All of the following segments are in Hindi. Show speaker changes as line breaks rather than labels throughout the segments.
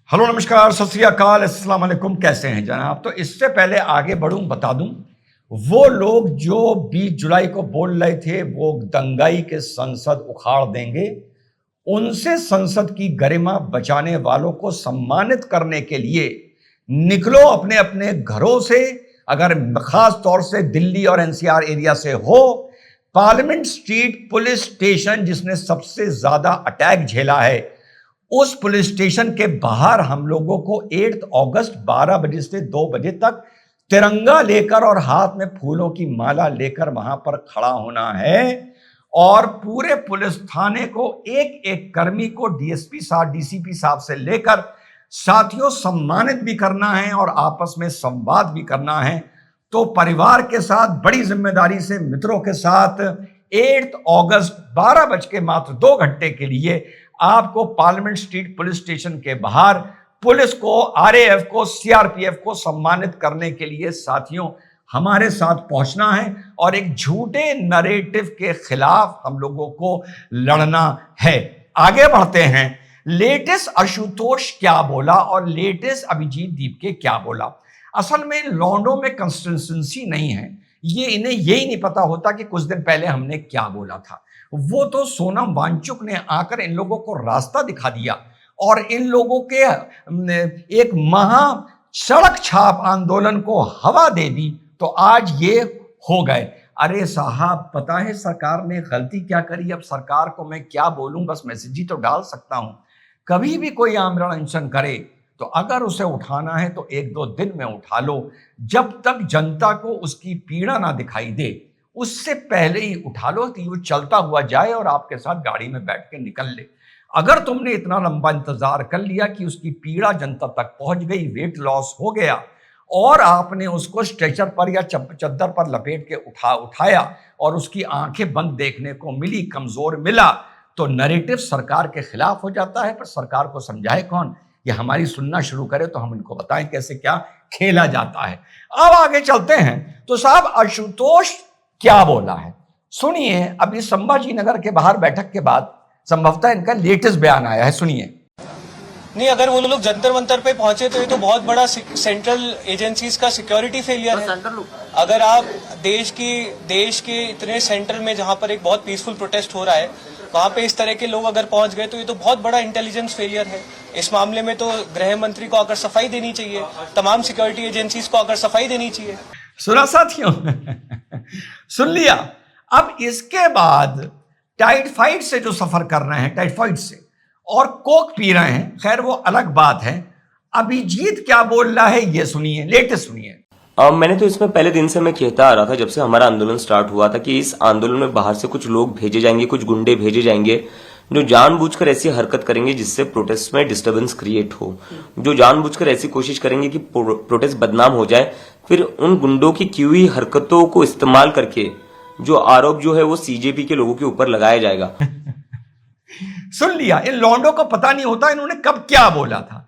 हेलो नमस्कार सत श्री अकाल अस्सलाम वालेकुम। कैसे हैं जनाब? तो इससे पहले आगे बढ़ूं बता दूं, वो लोग जो 20 जुलाई को बोल रहे थे वो दंगाई के संसद उखाड़ देंगे, उनसे संसद की गरिमा बचाने वालों को सम्मानित करने के लिए निकलो अपने अपने घरों से। अगर खास तौर से दिल्ली और एनसीआर एरिया से हो, पार्लियामेंट स्ट्रीट पुलिस स्टेशन जिसने सबसे ज्यादा अटैक झेला है, उस पुलिस स्टेशन के बाहर हम लोगों को 8 अगस्त 12 बजे से 2 बजे तक तिरंगा लेकर और हाथ में फूलों की माला लेकर वहां पर खड़ा होना है और पूरे पुलिस थाने को एक एक कर्मी को डीएसपी साहब डीसीपी साहब से लेकर साथियों सम्मानित भी करना है और आपस में संवाद भी करना है। तो परिवार के साथ बड़ी जिम्मेदारी से मित्रों के साथ 8 अगस्त 12 बज के मात्र 2 घंटे के लिए आपको पार्लियामेंट स्ट्रीट पुलिस स्टेशन के बाहर पुलिस को, आरएएफ को, सीआरपीएफ को सम्मानित करने के लिए साथियों हमारे साथ पहुंचना है और एक झूठे नरेटिव के खिलाफ हम लोगों को लड़ना है। आगे बढ़ते हैं। लेटेस्ट आशुतोष क्या बोला और लेटेस्ट अभिजीत दीपके क्या बोला। असल में लॉन्डो में कंसिस्टेंसी नहीं है, ये इन्हें यही नहीं पता होता कि कुछ दिन पहले हमने क्या बोला था। वो तो सोनम वांगचुक ने आकर इन लोगों को रास्ता दिखा दिया और इन लोगों के एक महा सड़क छाप आंदोलन को हवा दे दी, तो आज ये हो गए। अरे साहब, पता है सरकार ने गलती क्या करी? अब सरकार को मैं क्या बोलूं, बस मैसेज ही तो डाल सकता हूं। कभी भी कोई आमरण अनशन करे तो अगर उसे उठाना है तो 1-2 दिन में उठा लो, जब तक जनता को उसकी पीड़ा ना दिखाई दे उससे पहले ही उठा लो कि वो चलता हुआ जाए और आपके साथ गाड़ी में बैठ के निकल ले। अगर तुमने इतना लंबा इंतजार कर लिया कि उसकी पीड़ा जनता तक पहुंच गई, वेट लॉस हो गया और आपने उसको स्ट्रेचर पर या चद्दर पर लपेट के उठाया और उसकी आंखें बंद देखने को मिली, कमजोर मिला, तो नैरेटिव सरकार के खिलाफ हो जाता है। पर सरकार को समझाए कौन? ये हमारी सुनना शुरू करे तो हम इनको बताएं कैसे क्या खेला जाता है। अब आगे चलते हैं। तो साहब आशुतोष क्या बोला है सुनिए। अभी संभाजी नगर के बाहर बैठक के बाद संभवतः इनका लेटेस्ट बयान आया है, सुनिए।
नहीं, अगर वो लोग जंतर मंतर पे पहुंचे तो ये तो बहुत बड़ा सेंट्रल एजेंसीज का सिक्योरिटी फेलियर है। अगर आप देश के इतने सेंटर में जहां पर एक बहुत पीसफुल प्रोटेस्ट हो रहा है, वहां पे इस तरह के लोग अगर पहुंच गए तो ये तो बहुत बड़ा इंटेलिजेंस फेलियर है। इस मामले में तो गृह मंत्री को आकर सफाई देनी चाहिए, तमाम सिक्योरिटी एजेंसीज को आकर सफाई देनी चाहिए।
सुना साथियों? सुन लिया। अब इसके बाद टाइफाइड से जो सफर कर रहे हैं, टाइफाइड से और कोक पी रहे हैं, खैर वो अलग बात है। अभिजीत क्या बोल रहा है ये सुनिए, लेटेस्ट सुनिए।
मैंने तो इसमें पहले दिन से मैं कहता आ रहा था, जब से हमारा आंदोलन स्टार्ट हुआ था, कि इस आंदोलन में बाहर से कुछ लोग भेजे जाएंगे, कुछ गुंडे भेजे जाएंगे जो जानबूझकर ऐसी हरकत करेंगे जिससे प्रोटेस्ट में डिस्टर्बेंस क्रिएट हो, जो जानबूझकर ऐसी कोशिश करेंगे कि प्रोटेस्ट बदनाम हो जाए। फिर उन गुंडों की की हुई हरकतों को इस्तेमाल करके जो आरोप जो है वो सीजेपी के लोगों के ऊपर लगाया जाएगा।
सुन लिया। इन लौंडों को पता नहीं होता इन्होंने कब क्या बोला था।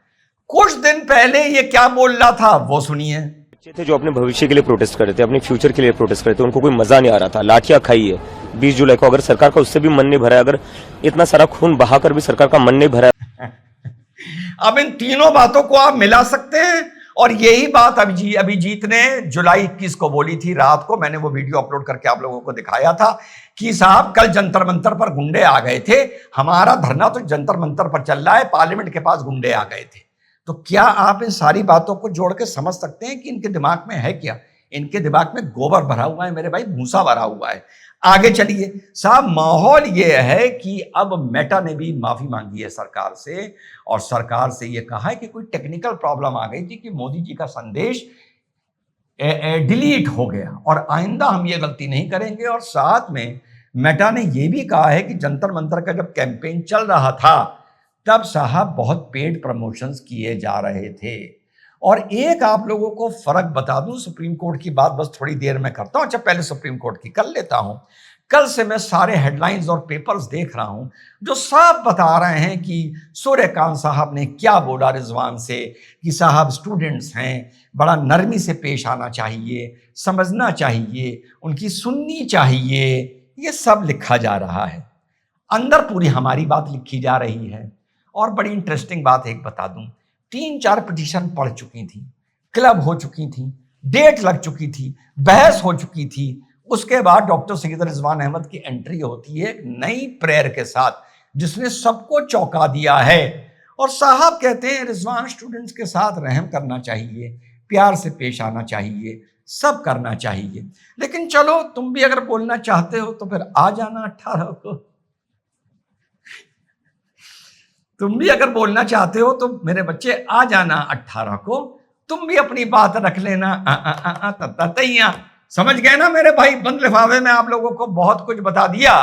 कुछ दिन पहले ये क्या बोल रहा था वो सुनिए।
बच्चे थे जो अपने भविष्य के लिए प्रोटेस्ट कर रहे थे, अपने फ्यूचर के लिए प्रोटेस्ट कर रहे थे, उनको कोई मजा नहीं आ रहा था। लाठियां खाई है 20 जुलाई को, अगर सरकार का उससे भी मन नहीं भरा है, अगर इतना सारा खून बहाकर भी सरकार का मन नहीं भरा है।
अब इन तीनों बातों को आप मिला सकते हैं और यही बात अभिजीत ने जुलाई 21 को बोली थी रात को। मैंने वो वीडियो अपलोड करके आप लोगों को दिखाया था कि साहब कल जंतर मंतर पर गुंडे आ गए थे, हमारा धरना तो जंतर मंतर पर चल रहा है, पार्लियामेंट के पास गुंडे आ गए थे। तो क्या आप इन सारी बातों को जोड़ के समझ सकते हैं कि इनके दिमाग में है क्या? इनके दिमाग में गोबर भरा हुआ है मेरे भाई, भूसा भरा हुआ है। आगे चलिए साहब। माहौल ये है कि अब मेटा ने भी माफी मांगी है सरकार से और सरकार से ये कहा है कि कोई टेक्निकल प्रॉब्लम आ गई थी कि मोदी जी का संदेश डिलीट हो गया और आइंदा हम ये गलती नहीं करेंगे। और साथ में मेटा ने यह भी कहा है कि जंतर मंतर का जब कैंपेन चल रहा था तब साहब बहुत पेड प्रमोशंस किए जा रहे थे। और एक आप लोगों को फर्क बता दूं, सुप्रीम कोर्ट की बात बस थोड़ी देर में करता हूं। अच्छा, पहले सुप्रीम कोर्ट की कर लेता हूं। कल से मैं सारे हेडलाइंस और पेपर्स देख रहा हूं जो साफ बता रहे हैं कि सूर्यकांत साहब ने क्या बोला रिजवान से कि साहब स्टूडेंट्स हैं, बड़ा नरमी से पेश आना चाहिए, समझना चाहिए, उनकी सुननी चाहिए। ये सब लिखा जा रहा है, अंदर पूरी हमारी बात लिखी जा रही है। और बड़ी इंटरेस्टिंग बात एक बता दूं, 3-4 पिटीशन पढ़ चुकी थी, क्लब हो चुकी थी, डेट लग चुकी थी, बहस हो चुकी थी। उसके बाद डॉक्टर सैयद रिजवान अहमद की एंट्री होती है एक नई प्रेयर के साथ जिसने सबको चौंका दिया है। और साहब कहते हैं रिजवान स्टूडेंट्स के साथ रहम करना चाहिए, प्यार से पेश आना चाहिए, सब करना चाहिए। लेकिन चलो तुम भी अगर बोलना चाहते हो तो फिर आ जाना 18 को। तुम भी अगर बोलना चाहते हो तो मेरे बच्चे आ जाना 18 को, तुम भी अपनी बात रख लेना। तैया समझ गए ना मेरे भाई। बंद लिफाफे में आप लोगों को बहुत कुछ बता दिया।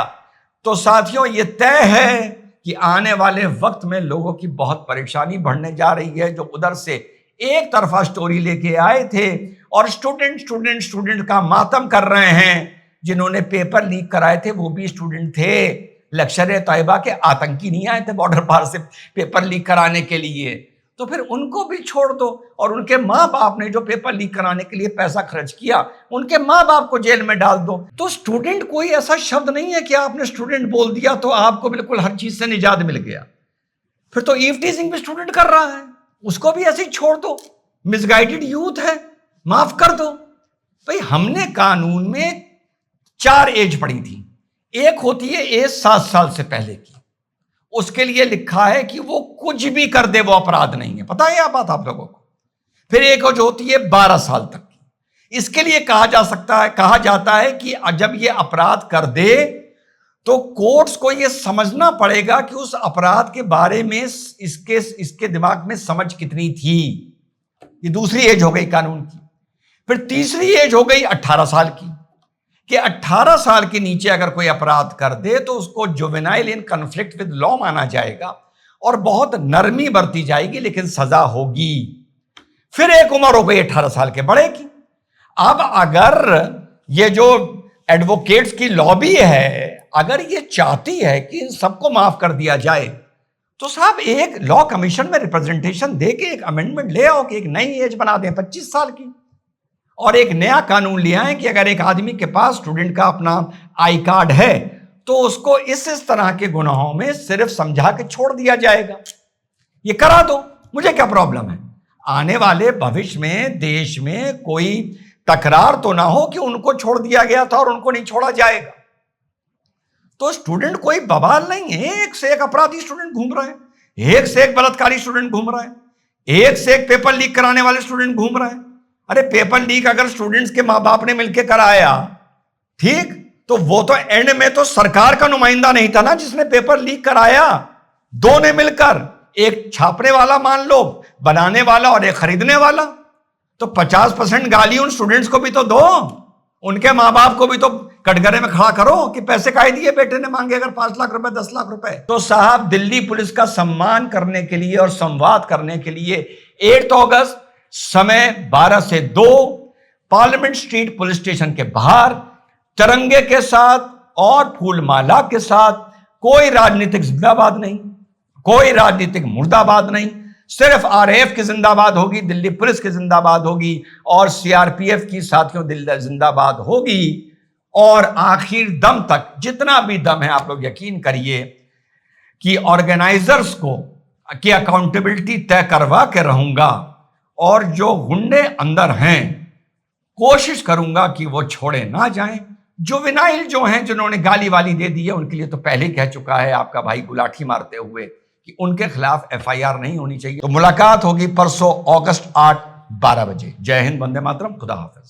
तो साथियों ये तय है कि आने वाले वक्त में लोगों की बहुत परेशानी बढ़ने जा रही है। जो उधर से एक तरफा स्टोरी लेके आए थे और स्टूडेंट का मातम कर रहे हैं, जिन्होंने पेपर लीक कराए थे वो भी स्टूडेंट थे, लश्कर तैयबा के आतंकी नहीं आए थे बॉर्डर पार से पेपर लीक कराने के लिए। तो फिर उनको भी छोड़ दो। और उनके माँ बाप ने जो पेपर लीक कराने के लिए पैसा खर्च किया, उनके माँ बाप को जेल में डाल दो। तो स्टूडेंट कोई ऐसा शब्द नहीं है कि आपने स्टूडेंट बोल दिया तो आपको बिल्कुल हर चीज से निजात मिल गया। फिर तो ईव टीजिंग भी स्टूडेंट कर रहा है, उसको भी ऐसे ही छोड़ दो। मिसगाइडेड यूथ है, माफ कर दो। भाई हमने कानून में 4 एज पढ़ी थी। एक होती है एज 7 साल से पहले की, उसके लिए लिखा है कि वो कुछ भी कर दे वो अपराध नहीं है। पता है यह बात आप लोगों को। फिर एक जो होती है 12 साल तक की, इसके लिए कहा जाता है कि जब ये अपराध कर दे तो कोर्ट्स को ये समझना पड़ेगा कि उस अपराध के बारे में इसके दिमाग में समझ कितनी थी। ये दूसरी एज हो गई कानून की। फिर तीसरी एज हो गई 18 साल की, कि 18 साल के नीचे अगर कोई अपराध कर दे तो उसको juvenile in conflict with law माना जाएगा और बहुत नरमी बरती जाएगी, लेकिन सजा होगी। फिर एक उम्र हो गई 18 साल के बड़े की। अब अगर ये जो एडवोकेट्स की लॉबी है, अगर ये चाहती है कि इन सबको माफ कर दिया जाए, तो साहब एक लॉ कमीशन में रिप्रेजेंटेशन दे के एक अमेंडमेंट ले आओ कि एक नई एज बना दें 25 साल की, और एक नया कानून ले आए कि अगर एक आदमी के पास स्टूडेंट का अपना आई कार्ड है तो उसको इस तरह के गुनाहों में सिर्फ समझा के छोड़ दिया जाएगा। ये करा दो, मुझे क्या प्रॉब्लम है। आने वाले भविष्य में देश में कोई तकरार तो ना हो कि उनको छोड़ दिया गया था और उनको नहीं छोड़ा जाएगा। तो स्टूडेंट कोई बवाल नहीं है। एक से एक अपराधी स्टूडेंट घूम रहे हैं, एक से एक बलात्कारी स्टूडेंट घूम रहे हैं, एक से एक पेपर लीक कराने वाले स्टूडेंट घूम रहे हैं। अरे पेपर लीक अगर स्टूडेंट्स के मां बाप ने मिलकर कराया, ठीक, तो वो तो एंड में तो सरकार का नुमाइंदा नहीं था ना जिसने पेपर लीक कराया। दो ने मिलकर, एक छापने वाला मान लो, बनाने वाला, और एक खरीदने वाला। तो 50% गाली उन स्टूडेंट्स को भी तो दो, उनके मां बाप को भी तो कटघरे में खड़ा करो कि पैसे काहे दिए बेटे ने, मांगे अगर 5 लाख रुपए 10 लाख रुपए। तो साहब दिल्ली पुलिस का सम्मान करने के लिए और संवाद करने के लिए 8 अगस्त समय 12 से 2 पार्लियामेंट स्ट्रीट पुलिस स्टेशन के बाहर तिरंगे के साथ और फूलमाला के साथ, कोई राजनीतिक जिंदाबाद नहीं, कोई राजनीतिक मुर्दाबाद नहीं, सिर्फ आरएएफ की जिंदाबाद होगी, दिल्ली पुलिस की जिंदाबाद होगी और सीआरपीएफ की साथियों जिंदाबाद होगी। और आखिर दम तक, जितना भी दम है, आप लोग यकीन करिए कि ऑर्गेनाइजर्स को की अकाउंटेबिलिटी तय करवा के रहूंगा, और जो गुंडे अंदर हैं कोशिश करूंगा कि वो छोड़े ना जाएं। जुवेनाइल जो हैं, जिन्होंने गाली वाली दे दी है, उनके लिए तो पहले ही कह चुका है आपका भाई गुलाठी मारते हुए कि उनके खिलाफ एफआईआर नहीं होनी चाहिए। तो मुलाकात होगी परसों अगस्त 8 12 बजे। जय हिंद, वंदे मातरम, खुदा हाफिज।